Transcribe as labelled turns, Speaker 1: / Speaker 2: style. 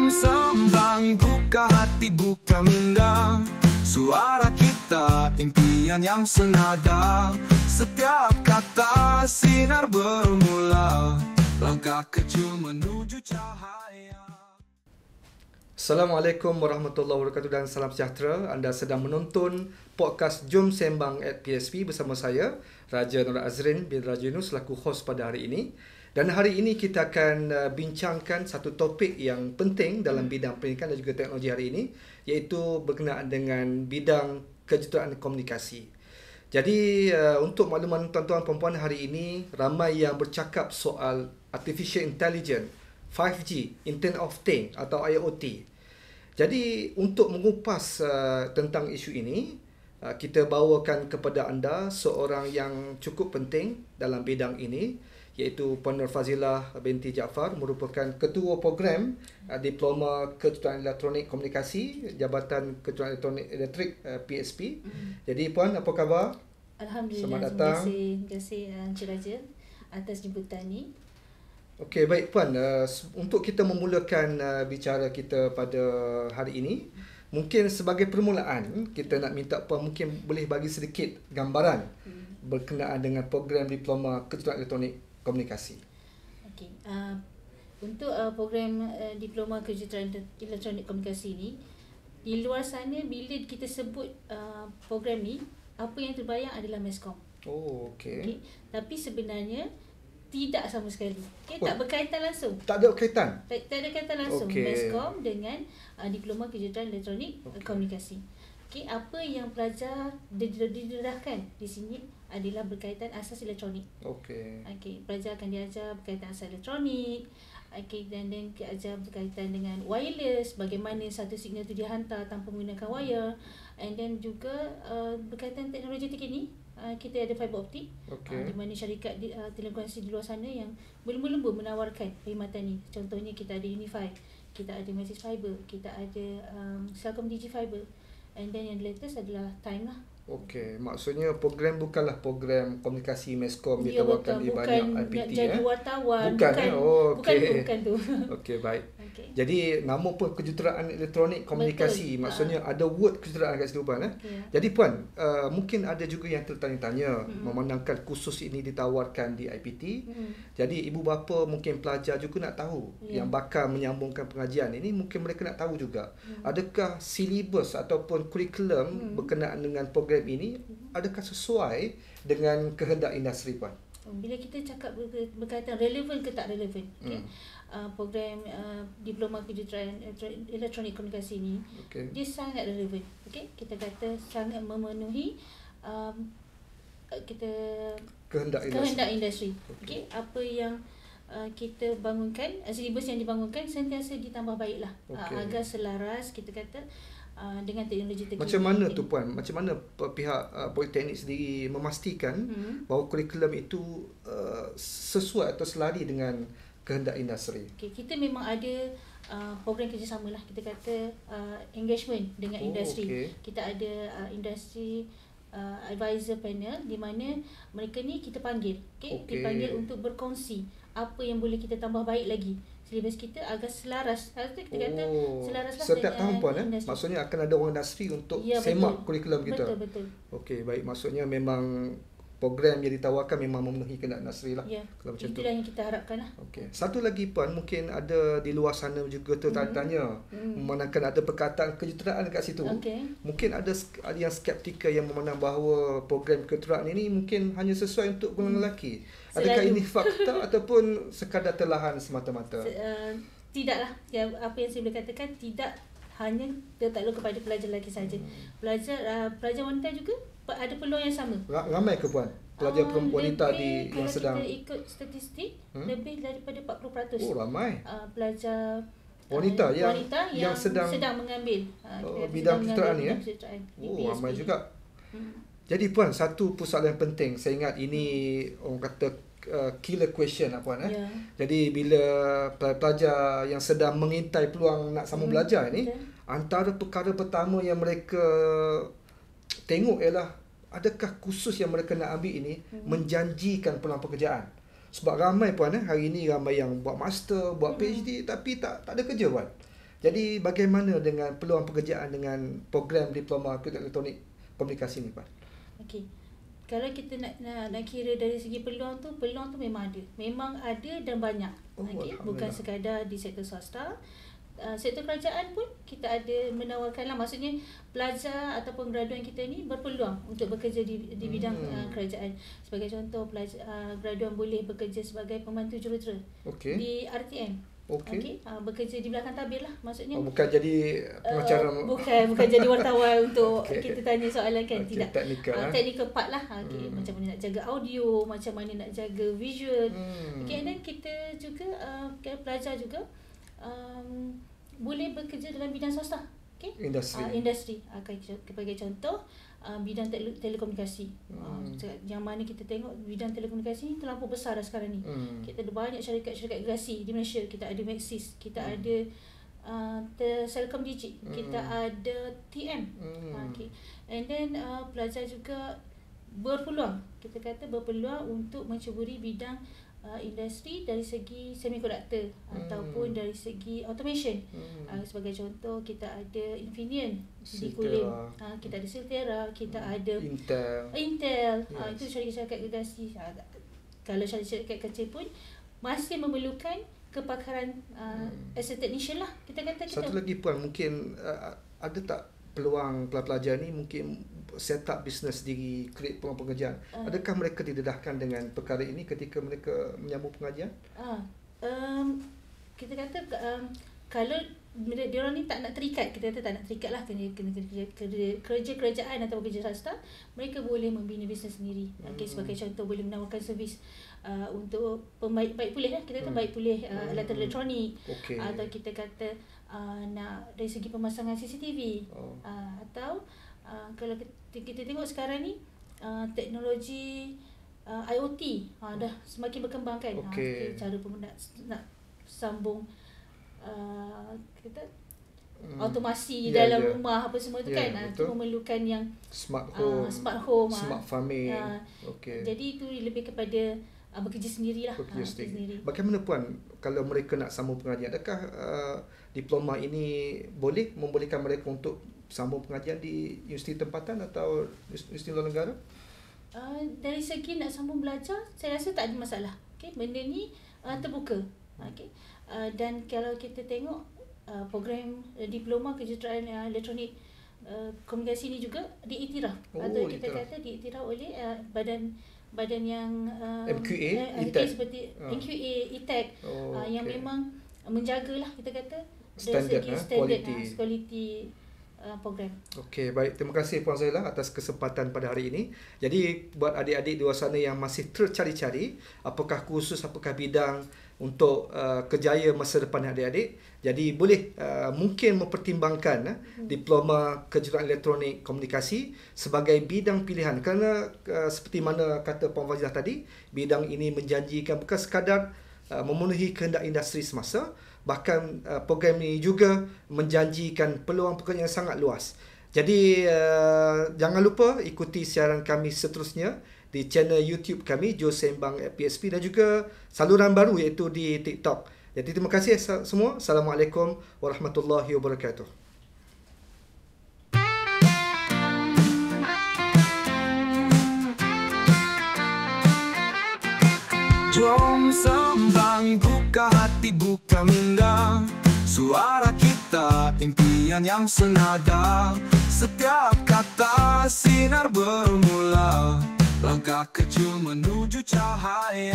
Speaker 1: Jom sembang, buka hati, buka minda. Suara kita, impian yang senada. Setiap kata sinar bermula. Langkah kecil menuju cahaya.
Speaker 2: Assalamualaikum warahmatullahi wabarakatuh dan salam sejahtera. Anda sedang menonton podcast Jom Sembang at PSP bersama saya, Raja Nur Azrin bin Raja Yunus selaku host pada hari ini. Dan hari ini kita akan bincangkan satu topik yang penting dalam bidang pendidikan dan juga teknologi hari ini, iaitu berkenaan dengan bidang kejuruteraan komunikasi. Jadi untuk makluman tuan-tuan dan puan-puan, hari ini ramai yang bercakap soal Artificial Intelligence, 5G, Internet of Things atau IoT. Jadi untuk mengupas tentang isu ini, kita bawakan kepada anda seorang yang cukup penting dalam bidang ini, iaitu Puan Nur Fazilah binti Jaafar, merupakan ketua program Diploma Kejuruteraan Elektronik Komunikasi Jabatan Kejuruteraan Elektrik PSP. Jadi Puan, apa khabar?
Speaker 3: Alhamdulillah.
Speaker 2: Selamat datang.
Speaker 3: Terima kasih Encik Raja atas jemputan ni.
Speaker 2: Okey, baik Puan, untuk kita memulakan bicara kita pada hari ini, mungkin sebagai permulaan kita nak minta Puan mungkin boleh bagi sedikit gambaran berkenaan dengan program Diploma Kejuruteraan Elektronik Komunikasi.
Speaker 3: Okey. Untuk program Diploma Kejuruteraan Elektronik Komunikasi ni, di luar sana bila kita sebut program ni, apa yang terbayang adalah Meskom.
Speaker 2: Oh, okey.
Speaker 3: Okay. Tapi sebenarnya tidak sama sekali. Okay? Tak berkaitan langsung.
Speaker 2: Tak ada kaitan?
Speaker 3: Tak ada kaitan langsung Meskom dengan Diploma Kejuruteraan Elektronik Komunikasi. Okay, apa yang pelajar didedahkan di sini adalah berkaitan asas elektronik.
Speaker 2: Okey.
Speaker 3: Okay, pelajar akan diajar berkaitan asas elektronik. Okay, dan diajar berkaitan dengan wireless, bagaimana satu signal itu dihantar tanpa menggunakan wire. And then juga berkaitan teknologi terkini, kita ada fiber optik.
Speaker 2: Okay.
Speaker 3: Di mana syarikat telekomunikasi di luar sana yang berlembu-lembu menawarkan perkhidmatan ni. Contohnya kita ada Unify, kita ada Message Fiber, kita ada Celcom Digi Fiber. And then yang latest adalah Time lah.
Speaker 2: Okey, maksudnya program bukanlah program komunikasi Meskom
Speaker 3: Ya,
Speaker 2: ditawarkan di banyak IPT.
Speaker 3: Bukan jadi wartawan.
Speaker 2: Bukan. Oh, okey.
Speaker 3: Bukan tu.
Speaker 2: Okey, baik.
Speaker 3: Okay.
Speaker 2: Jadi nama pun kejuruteraan elektronik komunikasi.
Speaker 3: Betul.
Speaker 2: Maksudnya ada word kejuruteraan kat situ Puan.
Speaker 3: Okay.
Speaker 2: Jadi Puan, mungkin ada juga yang tertanya-tanya memandangkan kursus ini ditawarkan di IPT. Jadi ibu bapa mungkin pelajar juga nak tahu yang bakal menyambungkan pengajian ini, mungkin mereka nak tahu juga. Adakah silibus ataupun kurikulum berkenaan dengan program ini adakah sesuai dengan kehendak industri Puan?
Speaker 3: Bila kita cakap berkaitan relevan ke tak relevan, okay? Program Diploma Kejuruteraan Elektronik Komunikasi ni, dia sangat relevan. Okay? Kita kata sangat memenuhi kehendak industri. Okay? Apa yang kita bangunkan, silibus yang dibangunkan sentiasa ditambah baiklah, agar selaras kita kata dengan teknologi terkini.
Speaker 2: Macam mana tu Puan? Macam mana pihak Politeknik sendiri memastikan bahawa kurikulum itu sesuai atau selari dengan kehendak industri?
Speaker 3: Okay, kita memang ada program kerjasama lah, kita kata engagement dengan industri.
Speaker 2: Okay.
Speaker 3: Kita ada industri advisor panel di mana mereka ni kita panggil, dipanggil untuk berkongsi apa yang boleh kita tambah baik lagi silibus kita agar selaras. Kita kata selaraslah
Speaker 2: setiap tahun Puan
Speaker 3: industri.
Speaker 2: Maksudnya akan ada orang industri untuk semak kurikulum kita.
Speaker 3: Betul.
Speaker 2: Okey, baik, maksudnya memang program yang ditawarkan memang memenuhi kehendak industri lah.
Speaker 3: Ya.
Speaker 2: Kalau macam
Speaker 3: Itulah yang kita harapkan lah.
Speaker 2: Okey. Satu lagi Puan, mungkin ada di luar sana juga tertanya memandangkan ada perkataan kejuruteraan dekat situ. Mungkin ada yang skeptikal yang memandang bahawa program kejuruteraan ini mungkin hanya sesuai untuk golongan lelaki. Adakah ini fakta ataupun sekadar telahan semata-mata?
Speaker 3: Tidaklah. Apa yang saya boleh katakan, tidak hanya tertakluk kepada pelajar lelaki saja. Pelajar wanita juga ada peluang yang sama.
Speaker 2: Ramai ke Puan pelajar wanita yang sedang?
Speaker 3: Kalau kita ikut statistik, lebih daripada 40%.
Speaker 2: Oh, ramai.
Speaker 3: Pelajar
Speaker 2: wanita yang sedang
Speaker 3: mengambil
Speaker 2: bidang kejuruteraan ni.
Speaker 3: Oh,
Speaker 2: ramai juga. Jadi Puan, satu persoalan yang penting, saya ingat ini orang kata killer question lah Puan. Jadi bila pelajar yang sedang mengintai peluang nak sambung belajar ni, antara perkara pertama yang mereka tengok ialah adakah kursus yang mereka nak ambil ini menjanjikan peluang pekerjaan. Sebab ramai Puan, hari ini ramai yang buat master, buat PhD tapi tak ada kerja Puan. Jadi bagaimana dengan peluang pekerjaan dengan program Diploma Kedokteran Elektronik Komunikasi ni, Pak?
Speaker 3: Okey. Kalau kita nak kira dari segi peluang tu memang ada. Memang ada dan banyak. Okey, bukan sekadar di sektor swasta. Sektor kerajaan pun kita ada menawarkan lah. Maksudnya pelajar ataupun graduan kita ni berpeluang untuk bekerja di bidang kerajaan. Sebagai contoh, graduan boleh bekerja sebagai pembantu jurutera di RTM. Okey. Bekerja di belakang tabir lah. Maksudnya
Speaker 2: bukan jadi pengacara,
Speaker 3: bukan jadi wartawan untuk kita tanya soalan kan. Tidak.
Speaker 2: Technical
Speaker 3: part lah. Macam mana nak jaga audio, macam mana nak jaga visual. Okey, dan kita juga pelajar juga boleh bekerja dalam bidang swasta. Industri. Sebagai contoh, bidang telekomunikasi. Yang mana kita tengok bidang telekomunikasi ni terlampau besar dah sekarang ni. Kita ada banyak syarikat-syarikat gerasi di Malaysia. Kita ada Maxis, kita ada Telkom Digi, kita ada TM. And then pelajar juga berpeluang. Kita kata berpeluang untuk mencuburi bidang industri dari segi semiconductor ataupun dari segi automation. Sebagai contoh, kita ada Infineon di Kulim, kita ada Siltera, kita ada Intel. Itu syarikat-syarikat gergasi. Kalau syarikat kecil pun masih memerlukan kepakaran as a technician lah. Kita kata kita.
Speaker 2: Satu lagi Puan, mungkin ada tak peluang pelajar ni mungkin set up bisnes sendiri, create peluang pekerjaan? Adakah mereka didedahkan dengan perkara ini ketika mereka menyambung pengajian?
Speaker 3: Kita kata kalau dia orang ni tak nak terikat, kita kata tak nak terikat lah kerja kerajaan atau kerja swasta, mereka boleh membina bisnes sendiri. Sebagai contoh, boleh menawarkan servis untuk baik pulih lah. Kita kata baik pulih alat elektronik, atau kita kata nak dari segi pemasangan CCTV, atau kalau kita tengok sekarang ni teknologi IoT dah semakin berkembang kan. Cara nak sambung kita automasi dalam rumah apa semua tu kan. Itu memerlukan yang smart home, smart farming. Jadi itu lebih kepada bekerja sendirilah. Sendiri.
Speaker 2: Bagaimana Puan kalau mereka nak sambung pengajian? Adakah diploma ini membolehkan mereka untuk sambung pengajian di universiti tempatan atau universiti luar negara?
Speaker 3: Dari segi nak sambung belajar, saya rasa tak ada masalah. Benda ni terbuka. Dan kalau kita tengok program diploma kejuruteraan elektronik komunikasi ni juga diiktiraf, atau kita kata diiktiraf oleh badan yang
Speaker 2: MQA,
Speaker 3: seperti MQA, ETAC, yang memang menjagalah kita kata
Speaker 2: standard
Speaker 3: kualiti program.
Speaker 2: Okey, baik. Terima kasih Puan Zahila atas kesempatan pada hari ini. Jadi buat adik-adik di luar sana yang masih tercari-cari apakah kursus, apakah bidang untuk kejaya masa depan adik-adik, jadi boleh mungkin mempertimbangkan diploma kejuruteraan elektronik komunikasi sebagai bidang pilihan, kerana seperti mana kata Puan Fazilah tadi, bidang ini menjanjikan bukan sekadar memenuhi kehendak industri semasa, bahkan program ini juga menjanjikan peluang pekerjaan yang sangat luas. Jadi jangan lupa ikuti siaran kami seterusnya di channel YouTube kami Jom Sembang PSP, dan juga saluran baru iaitu di TikTok. Jadi terima kasih semua. Assalamualaikum warahmatullahi wabarakatuh.
Speaker 1: Jom sembang, buka hati, buka minda. Suara kita, impian yang senada. Setiap kata sinar bermula. Langkah kecil menuju cahaya.